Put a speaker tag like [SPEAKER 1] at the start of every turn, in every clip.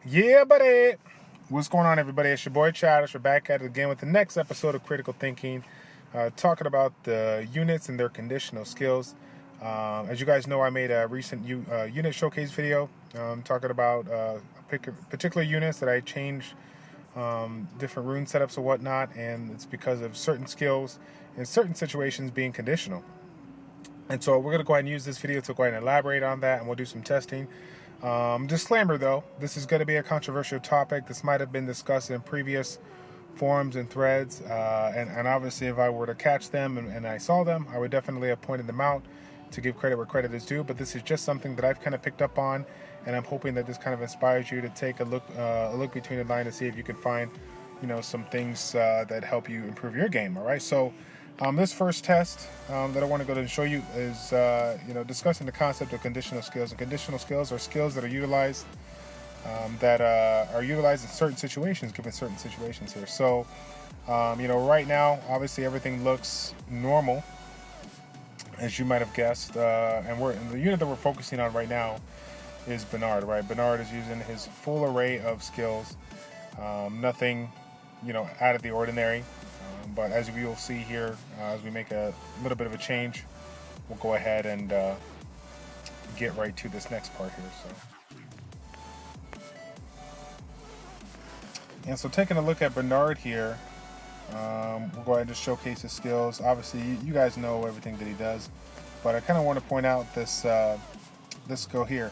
[SPEAKER 1] Yeah, buddy. What's going on, everybody? It's your boy Childish. We're back at it again with the next episode of Critical Thinking, talking about the units and their conditional skills. As you guys know, I made a recent unit showcase video talking about particular units that I changed different rune setups and whatnot, and it's because of certain skills in certain situations being conditional. And so we're going to go ahead and use this video to go ahead and elaborate on that, and we'll do some testing. Disclaimer though, this is going to be a controversial topic. This might have been discussed in previous forums and threads, and obviously if I were to catch them and I saw them, I would definitely have pointed them out to give credit where credit is due. But this is just something that I've kind of picked up on, and I'm hoping that this kind of inspires you to take a look between the lines to see if you can find, some things that help you improve your game. All right, so this first test that I want to go and show you is, discussing the concept of conditional skills. And conditional skills are skills that are utilized in certain situations, given certain situations here. So, right now, obviously everything looks normal, as you might have guessed. And the unit that we're focusing on right now is Bernard. Right, Bernard is using his full array of skills. Nothing, out of the ordinary. But as we will see here, as we make a little bit of a change, we'll go ahead and get right to this next part here. So taking a look at Bernard here, we'll go ahead and just showcase his skills. Obviously, you guys know everything that he does, but I kind of want to point out this skill here.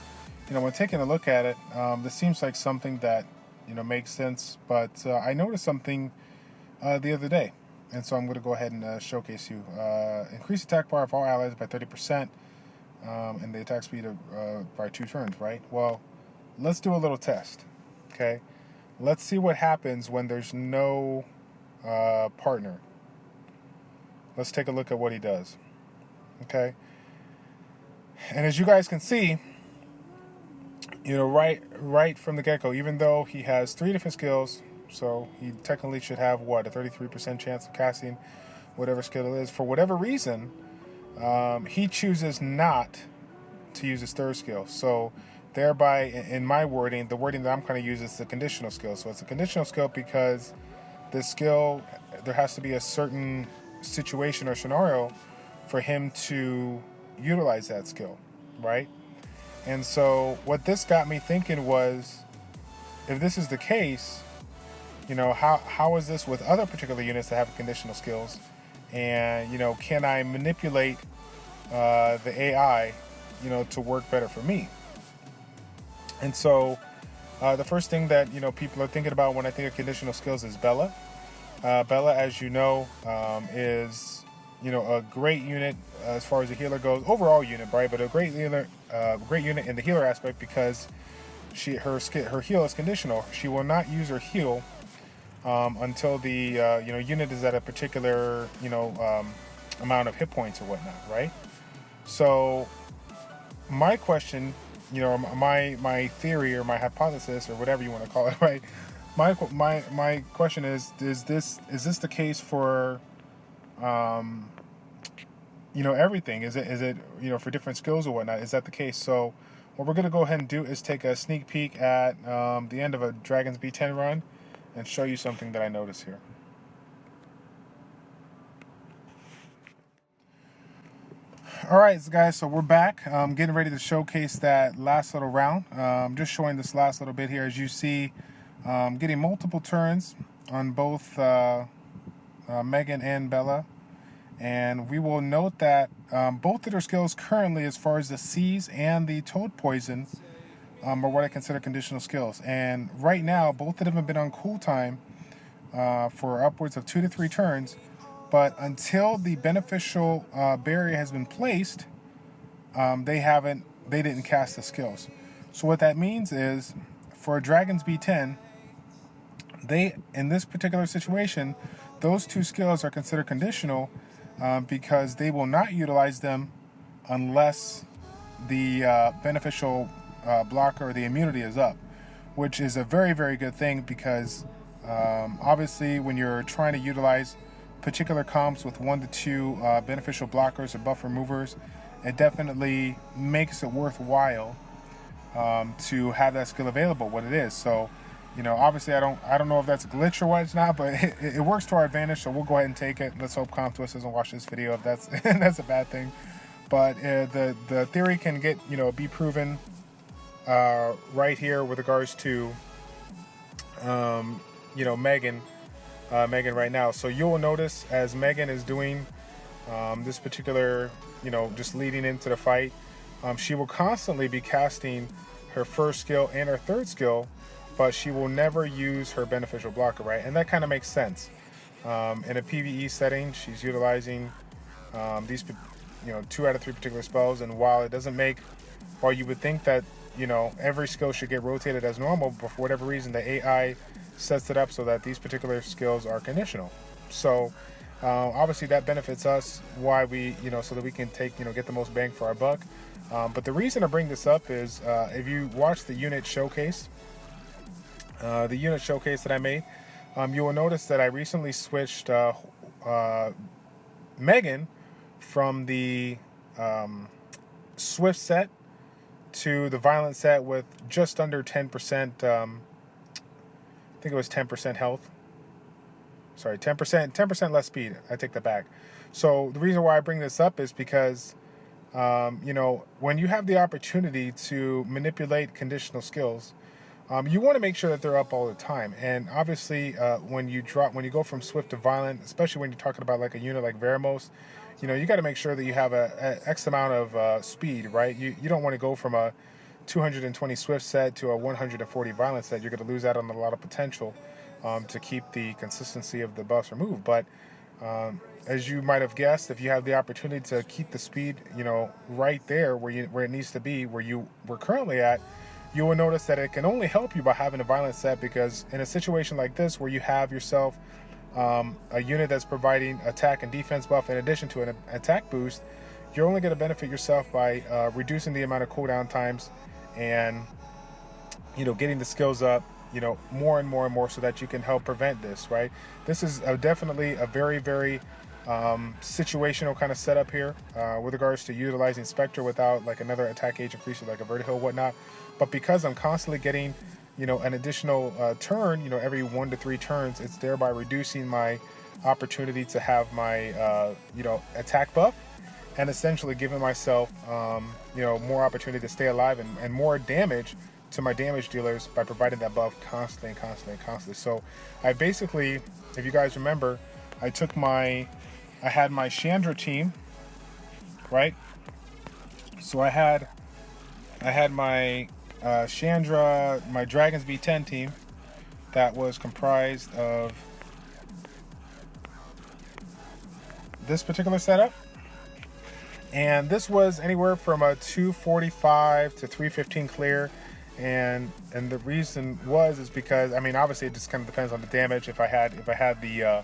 [SPEAKER 1] When taking a look at it, this seems like something that makes sense, but I noticed something the other day. And so I'm going to go ahead and showcase you. Increase attack power of all allies by 30%, and the attack speed by 2 turns, right? Well, let's do a little test, okay? Let's see what happens when there's no partner. Let's take a look at what he does, okay? And as you guys can see, right from the get-go, even though he has 3 different skills, so he technically should have, a 33% chance of casting whatever skill it is. For whatever reason, he chooses not to use his third skill. So thereby, in my wording, the wording that I'm going to use is the conditional skill. So it's a conditional skill because this skill, there has to be a certain situation or scenario for him to utilize that skill, right? And so what this got me thinking was, if this is the case, how is this with other particular units that have conditional skills? And, can I manipulate the AI, to work better for me? And so the first thing that, people are thinking about when I think of conditional skills is Bella. Bella, as you know, is, a great unit as far as the healer goes. Overall unit, right? But a great unit in the healer aspect because her heal is conditional. She will not use her heal until the unit is at a particular amount of hit points or whatnot, right? So my question, my theory or my hypothesis or whatever you want to call it, right? My question is this the case for everything? Is it for different skills or whatnot? Is that the case? So what we're gonna go ahead and do is take a sneak peek at the end of a Dragon's B10 run and show you something that I noticed here. All right, guys, so we're back. Getting ready to showcase that last little round. Just showing this last little bit here. As you see, getting multiple turns on both Megan and Bella. And we will note that both of their skills currently, as far as the Seize and the Toad Poison, are what I consider conditional skills. And right now, both of them have been on cooltime for upwards of 2 to 3 turns. But until the beneficial barrier has been placed, they didn't cast the skills. So what that means is, for a Dragon's B10, in this particular situation, those 2 skills are considered conditional because they will not utilize them unless the beneficial blocker or the immunity is up, which is a very, very good thing because obviously when you're trying to utilize particular comps with 1 to 2 beneficial blockers or buff removers, it definitely makes it worthwhile to have that skill available, what it is. So, obviously I don't know if that's a glitch or whatnot, but it works to our advantage, so we'll go ahead and take it. Let's hope Comtwist doesn't watch this video if that's that's a bad thing. But the theory can get, be proven right here with regards to Megan right now. So you will notice as Megan is doing this particular, just leading into the fight, she will constantly be casting her first skill and her third skill, but she will never use her beneficial blocker, right? And that kind of makes sense. In a PvE setting, she's utilizing these, 2 out of 3 particular spells, and while you would think that, every skill should get rotated as normal, but for whatever reason, the AI sets it up so that these particular skills are conditional. So obviously that benefits us, why we, so that we can get the most bang for our buck. But the reason I bring this up is if you watch the unit showcase, that I made, you will notice that I recently switched Megan from the Swift set to the Violent set with just under 10%, I think it was 10% health. Sorry, 10% less speed. I take that back. So the reason why I bring this up is because, when you have the opportunity to manipulate conditional skills, you want to make sure that they're up all the time. And obviously, when you go from Swift to Violent, especially when you're talking about like a unit like Veramos, you got to make sure that you have a X amount of speed, right? You don't want to go from a 220 Swift set to a 140 Violent set. You're going to lose out on a lot of potential to keep the consistency of the buffs removed. But as you might have guessed, if you have the opportunity to keep the speed, right there where it needs to be, where we're currently at, you will notice that it can only help you by having a Violent set, because in a situation like this where you have yourself a unit that's providing attack and defense buff in addition to an attack boost, you're only going to benefit yourself by reducing the amount of cooldown times and getting the skills up more and more and more, so that you can help prevent this, right? This is definitely a very, very situational kind of setup here with regards to utilizing Spectre without like another attack age increase like a Vertigo or whatnot. But because I'm constantly getting an additional turn, every 1 to 3 turns, it's thereby reducing my opportunity to have my attack buff, and essentially giving myself more opportunity to stay alive and more damage to my damage dealers by providing that buff constantly. So I basically, if you guys remember, I had my Chandra team, right? So I had my Chandra, my Dragons B10 team that was comprised of this particular setup. And this was anywhere from a 245 to 315 clear. And the reason is because, obviously it just kind of depends on the damage. If I had the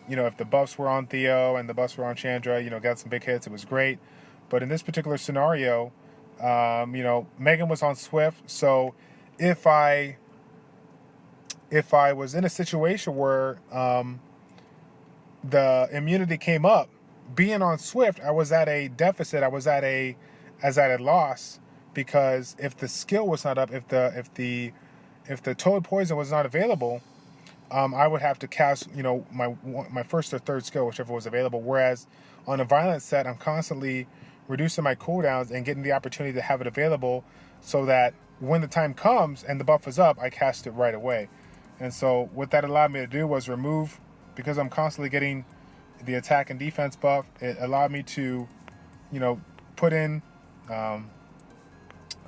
[SPEAKER 1] if the buffs were on Theo and the buffs were on Chandra, got some big hits, it was great. But in this particular scenario, Megan was on Swift, so if I was in a situation where the immunity came up, being on Swift, I was at a deficit. I was at a loss, because if the skill was not up, if the Toad Poison was not available, I would have to cast my first or third skill, whichever was available. Whereas on a Violent set, I'm constantly reducing my cooldowns and getting the opportunity to have it available, so that when the time comes and the buff is up, I cast it right away. And so what that allowed me to do was remove, because I'm constantly getting the attack and defense buff, it allowed me to put in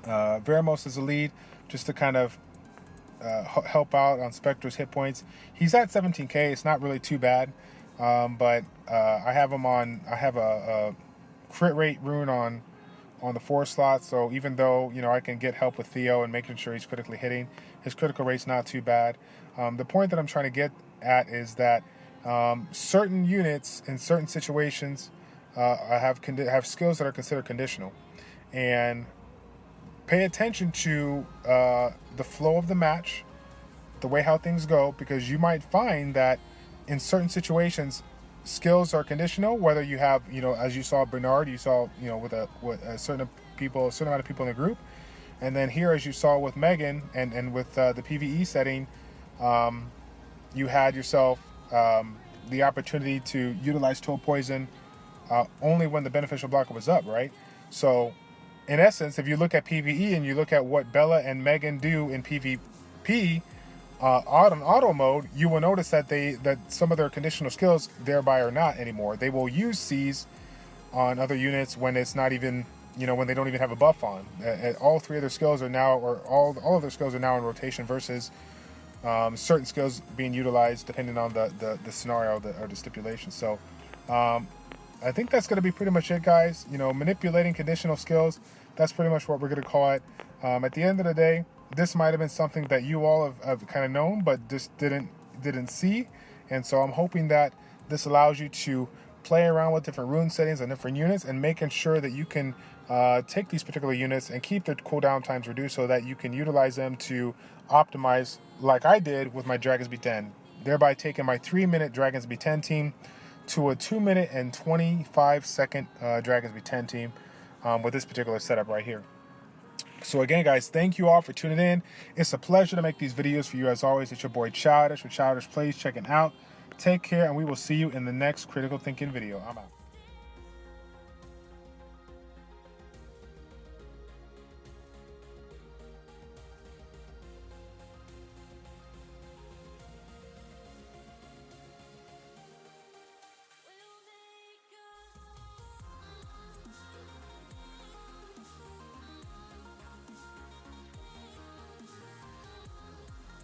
[SPEAKER 1] Veramos as a lead, just to kind of help out on Spectre's hit points. He's at 17k. It's not really too bad, but I have him on. I have a crit rate rune on the 4 slot. So even though I can get help with Theo and making sure he's critically hitting, his critical rate's not too bad. The point that I'm trying to get at is that certain units in certain situations have skills that are considered conditional, and pay attention to the flow of the match, the way how things go, because you might find that in certain situations, skills are conditional, whether you have, as you saw Bernard, you saw, with a certain amount of people in the group. And then here, as you saw with Megan and with the PvE setting, you had yourself the opportunity to utilize Toll Poison only when the beneficial blocker was up, right? So, in essence, if you look at PvE and you look at what Bella and Megan do in PvP, auto mode, you will notice that some of their conditional skills thereby are not anymore. They will use C's on other units when it's not even, when they don't even have a buff on. All three of their skills are now, or all of their skills are now in rotation versus certain skills being utilized depending on the scenario or the stipulation. So I think that's going to be pretty much it, guys. Manipulating conditional skills, that's pretty much what we're going to call it. At the end of the day, this might have been something that you all have kind of known but just didn't see. And so I'm hoping that this allows you to play around with different rune settings and different units and making sure that you can take these particular units and keep their cooldown times reduced so that you can utilize them to optimize, like I did with my Dragons B10, thereby taking my 3-minute Dragons B10 team to a 2-minute and 25-second Dragons B10 team with this particular setup right here. So again, guys, thank you all for tuning in. It's a pleasure to make these videos for you as always. It's your boy Childish with ChildishPlays checking out. Take care, and we will see you in the next Critical Thinking video. I'm out.